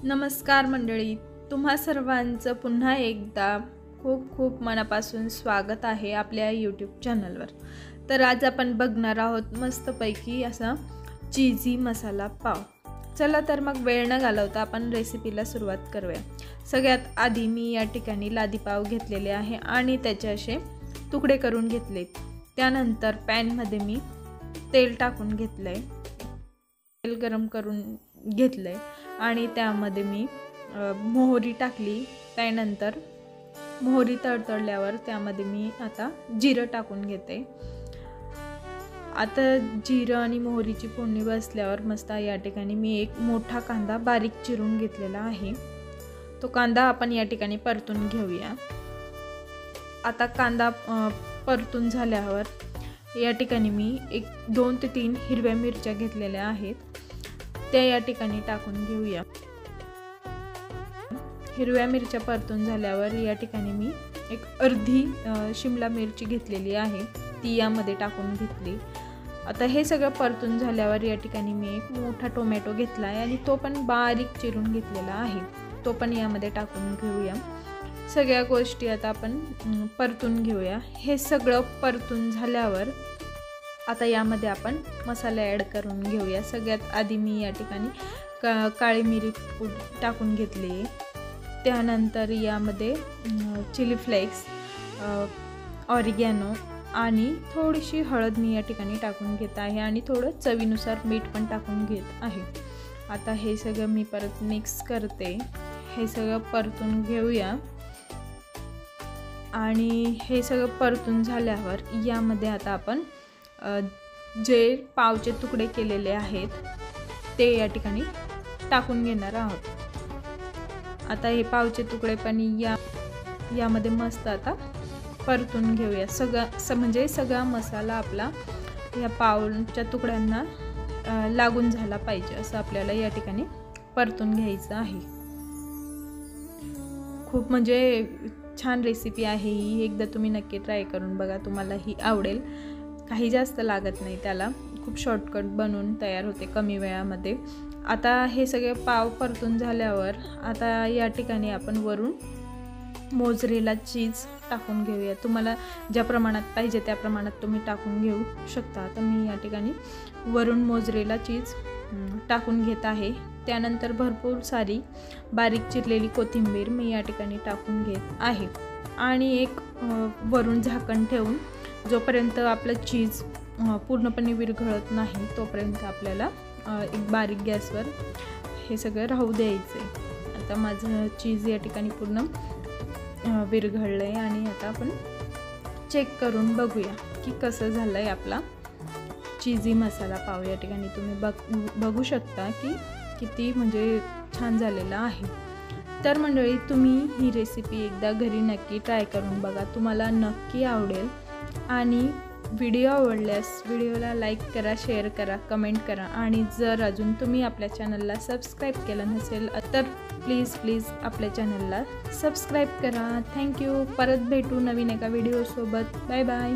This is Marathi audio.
नमस्कार मंडळी, तुम्हा सर्वांचं पुन्हा एकदा खूप खूप मनापासून स्वागत आहे आपल्या यूट्यूब चॅनलवर। तर आज आपण बघणार आहोत मस्तपैकी असा चीजी मसाला पाव। चला तर मग वेळ न घालवता आपण रेसिपीला सुरुवात करूया। सगळ्यात आधी मी या ठिकाणी लादी पाव घेतलेले आहे आणि त्याचे असे तुकडे करून घेतले। त्यानंतर पॅन मध्ये मी तेल टाकून घेतले, तेल गरम करून घेतले आणि त्यामध्ये मी मोहरी टाकली। त्यानंतर मोहरी तडतडल्यावर त्यामध्ये मी आता जिरं टाकून घेते। आता जिरं आणि मोहरीची फोडणी बसल्यावर मस्त या ठिकाणी मी एक मोठा कांदा बारीक चिरून घेतलेला आहे। तो कांदा आपण या ठिकाणी परतून घेऊया। आता कांदा परतून झाल्यावर या ठिकाणी मी 2 ते 3 हिरव्या मिरच्या घेतलेल्या आहेत, त्या या ठिकाणी टाकून घेऊया। हिरव्या मिरच्या परतून झाल्यावर या ठिकाणी मी एक अर्धी शिमला मिरची घेतलेली आहे, ती यामध्ये टाकून घेतली। आता हे सगळं परतून झाल्यावर या ठिकाणी मी एक मोठा टोमॅटो घेतला आहे आणि तो पण बारीक चिरून घेतलेला आहे, तो पण यामध्ये टाकून घेऊया। सगळ्या गोष्टी आता आपण परतून घेऊया। हे सगळं परतून झाल्यावर आता यामध्ये आपण मसाले ॲड करून घेऊया। सगळ्यात आधी मी या ठिकाणी काळी मिरी टाकून घेतली। त्यानंतर यामध्ये चिली फ्लेक्स, ऑरिगॅनो आणि थोडीशी हळद मी या ठिकाणी टाकून घेत आहे आणि थोडं चवीनुसार मीठ पण टाकून घेत आहे। आता हे सगळं मी परत मिक्स करते। हे सगळं परतून घेऊया आणि हे सगळं परतून झाल्यावर यामध्ये आता आपण जे पावचे तुकडे केलेले आहेत ते या ठिकाणी टाकून घेणार आहोत। आता हे पावचे तुकडे पण यामध्ये मस्त आता परतून घेऊया। म्हणजे सगळा मसाला आपला या पावच्या तुकड्यांना लागून झाला पाहिजे असं आपल्याला या ठिकाणी परतून घ्यायचं आहे। खूप म्हणजे छान रेसिपी आहे ही, एकदा तुम्ही नक्की ट्राय करून बघा, तुम्हाला ही आवडेल। काही जास्त लागत नाही त्याला, खूप शॉर्टकट बनवून तयार होते कमी वेळामध्ये। आता हे सगळे पाव परतून झाल्यावर आता या ठिकाणी आपण वरून मोझरेला चीज टाकून घेऊया। तुम्हाला ज्या प्रमाणात पाहिजे त्या प्रमाणात तुम्ही टाकून घेऊ शकता। आता मी या ठिकाणी वरून मोझरेला चीज टाकून घेत आहे। त्यानंतर भरपूर सारी बारीक चिरलेली कोथिंबीर मी या ठिकाणी टाकून घेत आहे आणि एक वरून झाकण ठेवून जोपर्यंत आपलं चीज पूर्णपणे विरघळत नाही तोपर्यंत आपल्याला एक बारीक गॅसवर हे सगळं राहू द्यायचं आहे। आता माझं चीज या ठिकाणी पूर्ण विरघळलं आहे आणि आता आपण चेक करून बघूया की कसं झालं आहे आपला चीजी मसाला पाव। या ठिकाणी तुम्ही बघू शकता की किती म्हणजे छान झालेला आहे। तर मंडळी, तुम्ही ही रेसिपी एकदा घरी नक्की ट्राय करून बघा, तुम्हाला नक्की आवडेल। आणि व्हिडिओ आवडल्यास व्हिडिओला लाईक करा, शेअर करा, कमेंट करा आणि जर अजून तुम्ही आपल्या चॅनलला सबस्क्राईब केलं नसेल तर प्लीज आपल्या चॅनलला सबस्क्राईब करा। थँक्यू। परत भेटू नवीन एका व्हिडिओसोबत। Bye bye.